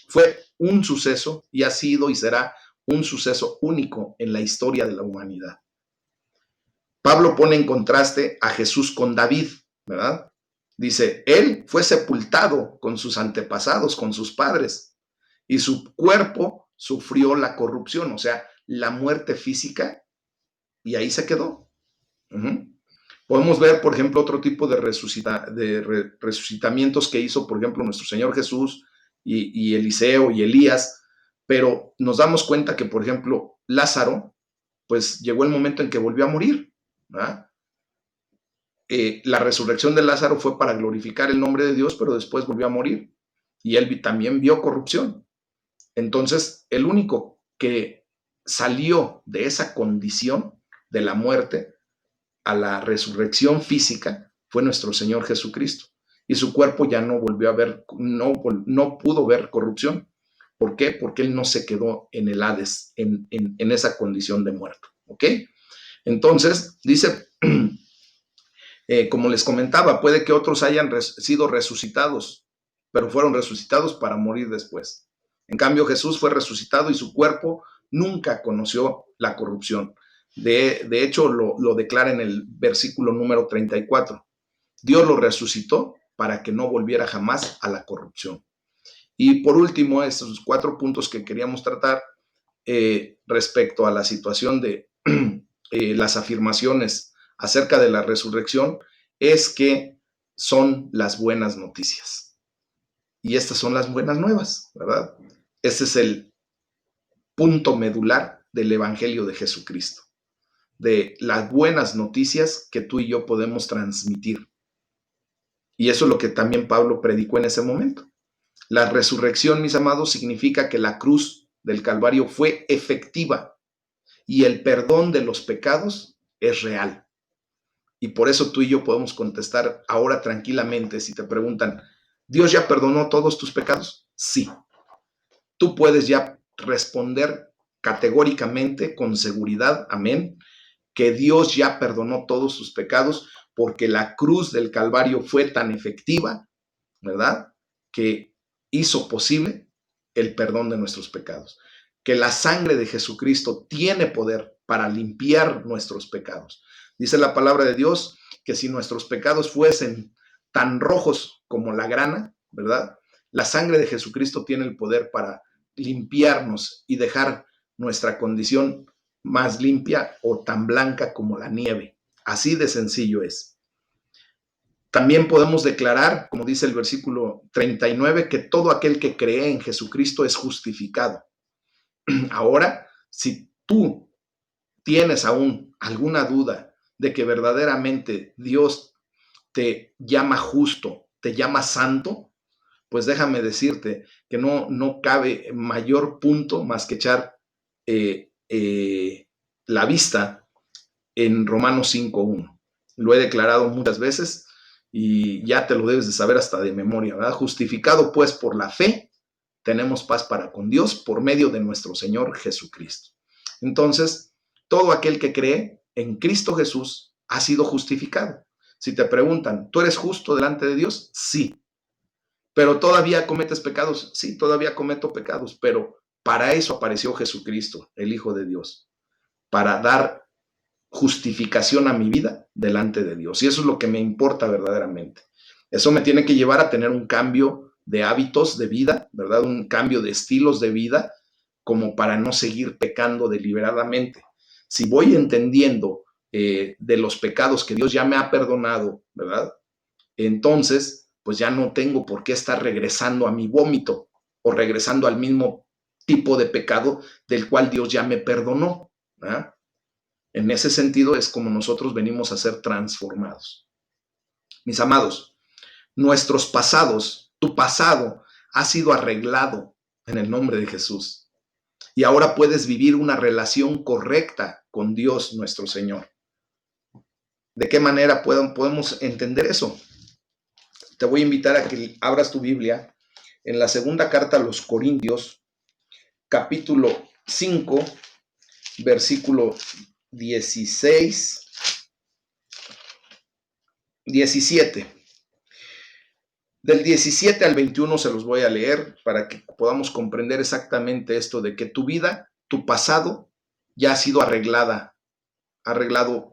A: fue un suceso y ha sido y será un suceso único en la historia de la humanidad. Pablo pone en contraste a Jesús con David, ¿verdad? Dice, él fue sepultado con sus antepasados, con sus padres, y su cuerpo sufrió la corrupción, o sea, la muerte física, y ahí se quedó. Podemos ver, por ejemplo, otro tipo de, resucitamientos que hizo, por ejemplo, nuestro Señor Jesús y Eliseo y Elías, pero nos damos cuenta que, por ejemplo, Lázaro, pues llegó el momento en que volvió a morir, ¿verdad? La resurrección de Lázaro fue para glorificar el nombre de Dios, pero después volvió a morir y él también vio corrupción. Entonces, el único que salió de esa condición de la muerte a la resurrección física fue nuestro Señor Jesucristo. Y su cuerpo ya no volvió a ver, no pudo ver corrupción. ¿Por qué? Porque él no se quedó en el Hades, en esa condición de muerto. ¿Ok? Entonces, dice, como les comentaba, puede que otros hayan sido resucitados, pero fueron resucitados para morir después. En cambio, Jesús fue resucitado y su cuerpo nunca conoció la corrupción. De hecho, lo declara en el versículo número 34. Dios lo resucitó para que no volviera jamás a la corrupción. Y por último, estos 4 puntos que queríamos tratar respecto a la situación de las afirmaciones acerca de la resurrección, es que son las buenas noticias. Y estas son las buenas nuevas, ¿verdad? Este es el punto medular del Evangelio de Jesucristo, de las buenas noticias que tú y yo podemos transmitir. Y eso es lo que también Pablo predicó en ese momento. La resurrección, mis amados, significa que la cruz del Calvario fue efectiva y el perdón de los pecados es real. Y por eso tú y yo podemos contestar ahora tranquilamente si te preguntan, ¿Dios ya perdonó todos tus pecados? Sí. Tú puedes ya responder categóricamente, con seguridad, amén, que Dios ya perdonó todos sus pecados porque la cruz del Calvario fue tan efectiva, ¿verdad? Que hizo posible el perdón de nuestros pecados. Que la sangre de Jesucristo tiene poder para limpiar nuestros pecados. Dice la palabra de Dios que si nuestros pecados fuesen tan rojos como la grana, ¿verdad? La sangre de Jesucristo tiene el poder para limpiarnos y dejar nuestra condición más limpia o tan blanca como la nieve. Así de sencillo es. También podemos declarar, como dice el versículo 39, que todo aquel que cree en Jesucristo es justificado. Ahora, si tú tienes aún alguna duda de que verdaderamente Dios te llama justo, te llama santo, pues déjame decirte que no cabe mayor punto más que echar la vista en Romanos 5:1. Lo he declarado muchas veces y ya te lo debes de saber hasta de memoria, ¿verdad? Justificado pues por la fe, tenemos paz para con Dios por medio de nuestro Señor Jesucristo. Entonces, todo aquel que cree en Cristo Jesús ha sido justificado. Si te preguntan, ¿tú eres justo delante de Dios? Sí. ¿Pero todavía cometes pecados? Sí, todavía cometo pecados, pero para eso apareció Jesucristo, el Hijo de Dios, para dar justificación a mi vida delante de Dios. Y eso es lo que me importa verdaderamente. Eso me tiene que llevar a tener un cambio de hábitos de vida, ¿verdad? Un cambio de estilos de vida, como para no seguir pecando deliberadamente. Si voy entendiendo de los pecados que Dios ya me ha perdonado, ¿verdad? Entonces, pues ya no tengo por qué estar regresando a mi vómito o regresando al mismo tipo de pecado del cual Dios ya me perdonó, ¿verdad? En ese sentido es como nosotros venimos a ser transformados. Mis amados, nuestros pasados, tu pasado ha sido arreglado en el nombre de Jesús. Y ahora puedes vivir una relación correcta con Dios nuestro Señor. ¿De qué manera podemos entender eso? te voy a invitar a que abras tu Biblia en la segunda carta a los Corintios, capítulo 5, versículo 16, 17. Del 17 al 21 se los voy a leer para que podamos comprender exactamente esto de que tu vida, tu pasado, ya ha sido arreglado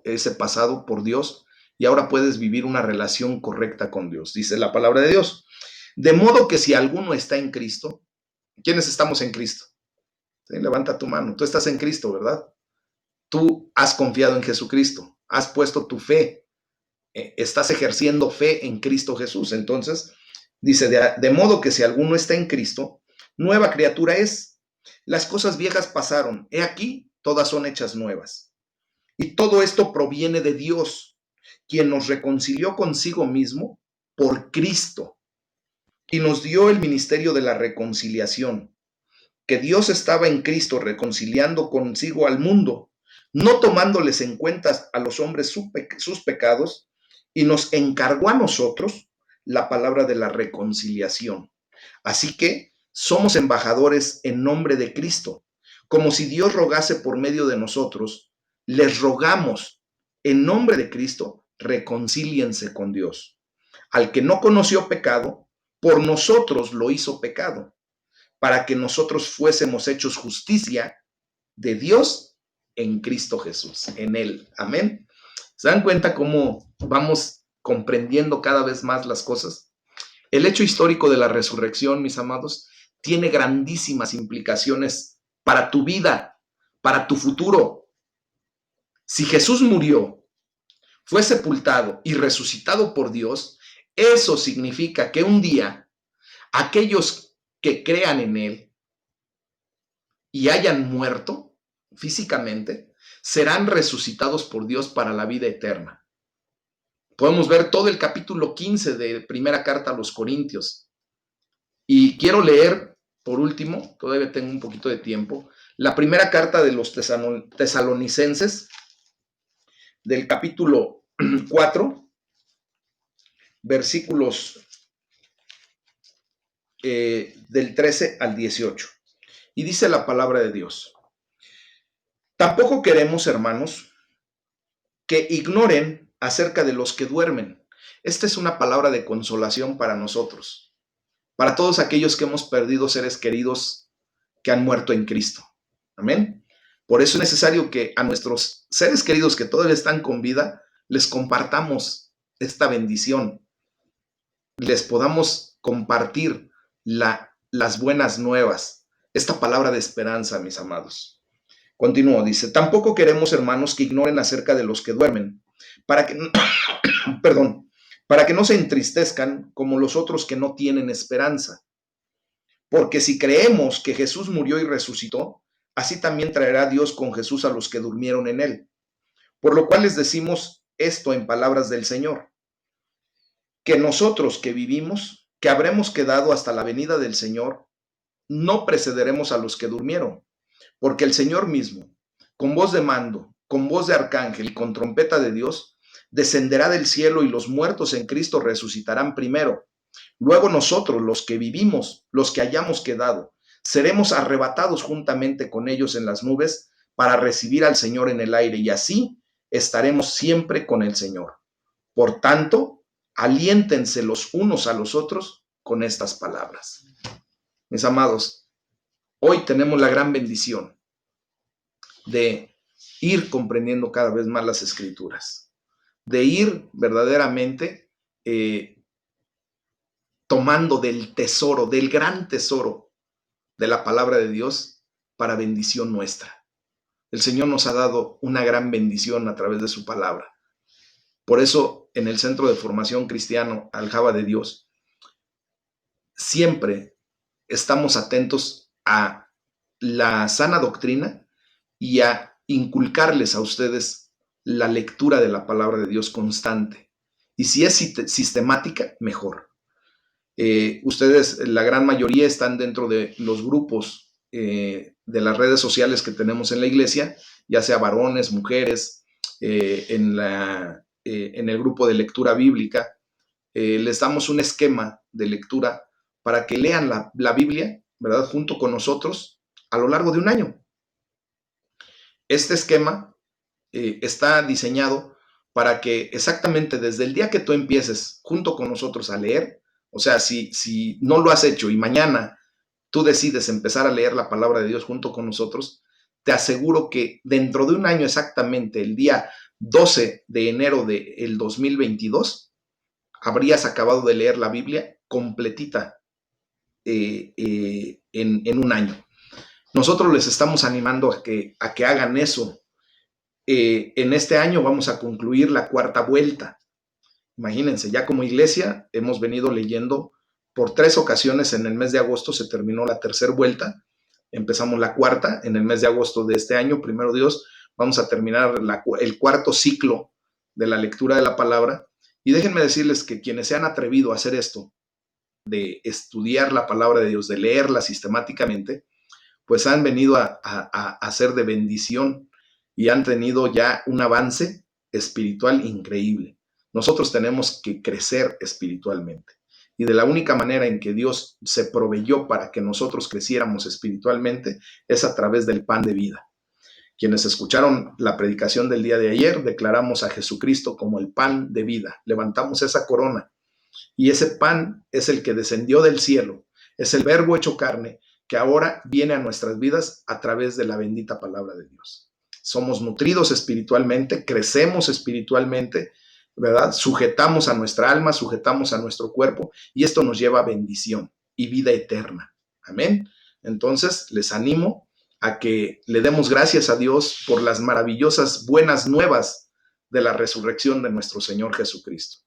A: ese pasado por Dios y ahora puedes vivir una relación correcta con Dios. Dice la palabra de Dios. De modo que si alguno está en Cristo, ¿quiénes estamos en Cristo? Sí, levanta tu mano. Tú estás en Cristo, ¿verdad? Tú has confiado en Jesucristo, has puesto tu fe, estás ejerciendo fe en Cristo Jesús. Entonces, dice, de modo que si alguno está en Cristo, nueva criatura es. Las cosas viejas pasaron, he aquí, todas son hechas nuevas. Y todo esto proviene de Dios, quien nos reconcilió consigo mismo por Cristo y nos dio el ministerio de la reconciliación, que Dios estaba en Cristo reconciliando consigo al mundo, no tomándoles en cuenta a los hombres sus pecados, y nos encargó a nosotros la palabra de la reconciliación. Así que somos embajadores en nombre de Cristo, como si Dios rogase por medio de nosotros. Les rogamos en nombre de Cristo, reconcíliense con Dios. Al que no conoció pecado, por nosotros lo hizo pecado, para que nosotros fuésemos hechos justicia de Dios en Cristo Jesús, en Él. Amén. ¿Se dan cuenta cómo vamos comprendiendo cada vez más las cosas? El hecho histórico de la resurrección, mis amados, tiene grandísimas implicaciones para tu vida, para tu futuro. Si Jesús murió, fue sepultado y resucitado por Dios, eso significa que un día aquellos que crean en Él y hayan muerto físicamente, serán resucitados por Dios para la vida eterna. Podemos ver todo el capítulo 15 de primera carta a los Corintios. Y quiero leer, por último, todavía tengo un poquito de tiempo, la primera carta de los tesalonicenses, del capítulo 4, versículos del 13 al 18. Y dice la palabra de Dios: tampoco queremos, hermanos, que ignoren acerca de los que duermen. Esta es una palabra de consolación para nosotros, para todos aquellos que hemos perdido seres queridos que han muerto en Cristo. Amén. Por eso es necesario que a nuestros seres queridos que todavía están con vida, les compartamos esta bendición, les podamos compartir las buenas nuevas, esta palabra de esperanza, mis amados. Continúo, dice, tampoco queremos, hermanos, que ignoren acerca de los que duermen, para que, perdón, para que no se entristezcan como los otros que no tienen esperanza. Porque si creemos que Jesús murió y resucitó, así también traerá Dios con Jesús a los que durmieron en él. Por lo cual les decimos esto en palabras del Señor, que nosotros que vivimos, que habremos quedado hasta la venida del Señor, no precederemos a los que durmieron. Porque el Señor mismo, con voz de mando, con voz de arcángel y con trompeta de Dios, descenderá del cielo y los muertos en Cristo resucitarán primero. Luego nosotros, los que vivimos, los que hayamos quedado, seremos arrebatados juntamente con ellos en las nubes para recibir al Señor en el aire y así estaremos siempre con el Señor. Por tanto, aliéntense los unos a los otros con estas palabras. Mis amados, hoy tenemos la gran bendición de ir comprendiendo cada vez más las Escrituras, de ir verdaderamente tomando del tesoro, del gran tesoro de la palabra de Dios para bendición nuestra. El Señor nos ha dado una gran bendición a través de su palabra. Por eso, en el Centro de Formación Cristiano Aljaba de Dios, siempre estamos atentos a la sana doctrina y a inculcarles a ustedes la lectura de la palabra de Dios constante. Y si es sistemática, mejor. Ustedes, la gran mayoría, están dentro de los grupos de las redes sociales que tenemos en la iglesia, ya sea varones, mujeres, en el grupo de lectura bíblica, les damos un esquema de lectura para que lean la Biblia, ¿verdad? Junto con nosotros a lo largo de un año. Este esquema está diseñado para que exactamente desde el día que tú empieces junto con nosotros a leer, o sea, si no lo has hecho y mañana tú decides empezar a leer la palabra de Dios junto con nosotros, te aseguro que dentro de un año exactamente, el día 12 de enero del 2022, habrías acabado de leer la Biblia completita en un año. Nosotros les estamos animando a que hagan eso. En este año vamos a concluir la cuarta vuelta. Imagínense, ya como iglesia hemos venido leyendo por 3 ocasiones. En el mes de agosto se terminó la tercera vuelta, empezamos la cuarta en el mes de agosto de este año. Primero Dios, vamos a terminar el cuarto ciclo de la lectura de la palabra. Y déjenme decirles que quienes se han atrevido a hacer esto, de estudiar la palabra de Dios, de leerla sistemáticamente, pues han venido a ser de bendición y han tenido ya un avance espiritual increíble. Nosotros tenemos que crecer espiritualmente. Y de la única manera en que Dios se proveyó para que nosotros creciéramos espiritualmente es a través del pan de vida. Quienes escucharon la predicación del día de ayer, declaramos a Jesucristo como el pan de vida. Levantamos esa corona y ese pan es el que descendió del cielo, es el verbo hecho carne que ahora viene a nuestras vidas a través de la bendita palabra de Dios. Somos nutridos espiritualmente, crecemos espiritualmente, ¿verdad? Sujetamos a nuestra alma, sujetamos a nuestro cuerpo y esto nos lleva a bendición y vida eterna. Amén. Entonces, les animo a que le demos gracias a Dios por las maravillosas buenas nuevas de la resurrección de nuestro Señor Jesucristo.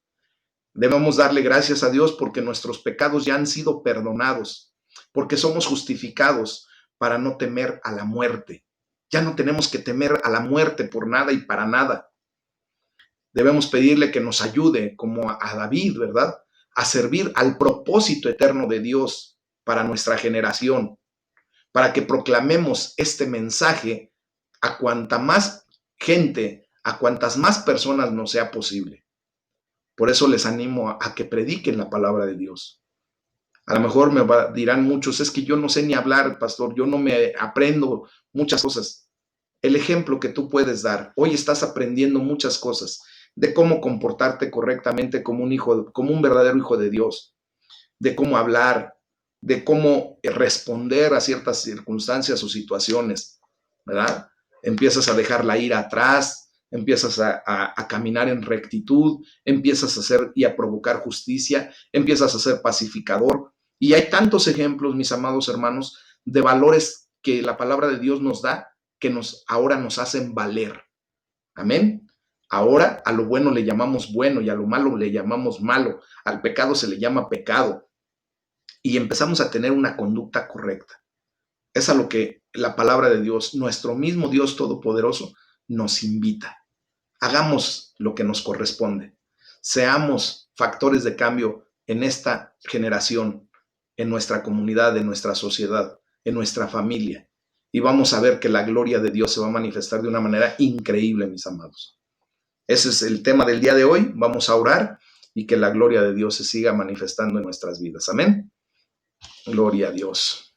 A: Debemos darle gracias a Dios porque nuestros pecados ya han sido perdonados, porque somos justificados para no temer a la muerte. Ya no tenemos que temer a la muerte por nada y para nada. Debemos pedirle que nos ayude, como a David, ¿verdad?, a servir al propósito eterno de Dios para nuestra generación, para que proclamemos este mensaje a cuanta más gente, a cuantas más personas nos sea posible. Por eso les animo a que prediquen la palabra de Dios. A lo mejor dirán muchos, es que yo no sé ni hablar, pastor, yo no me aprendo muchas cosas. El ejemplo que tú puedes dar, hoy estás aprendiendo muchas cosas de cómo comportarte correctamente como un hijo, como un verdadero hijo de Dios, de cómo hablar, de cómo responder a ciertas circunstancias o situaciones, ¿verdad? Empiezas a dejar la ira atrás, empiezas a caminar en rectitud, empiezas a hacer y a provocar justicia, empiezas a ser pacificador. Y hay tantos ejemplos, mis amados hermanos, de valores que la palabra de Dios nos da, que ahora nos hacen valer. Amén. Ahora a lo bueno le llamamos bueno y a lo malo le llamamos malo. Al pecado se le llama pecado. Y empezamos a tener una conducta correcta. Es a lo que la palabra de Dios, nuestro mismo Dios Todopoderoso, nos invita. Hagamos lo que nos corresponde. Seamos factores de cambio en esta generación, en nuestra comunidad, en nuestra sociedad, en nuestra familia. Y vamos a ver que la gloria de Dios se va a manifestar de una manera increíble, mis amados. Ese es el tema del día de hoy. Vamos a orar y que la gloria de Dios se siga manifestando en nuestras vidas. Amén. Gloria a Dios.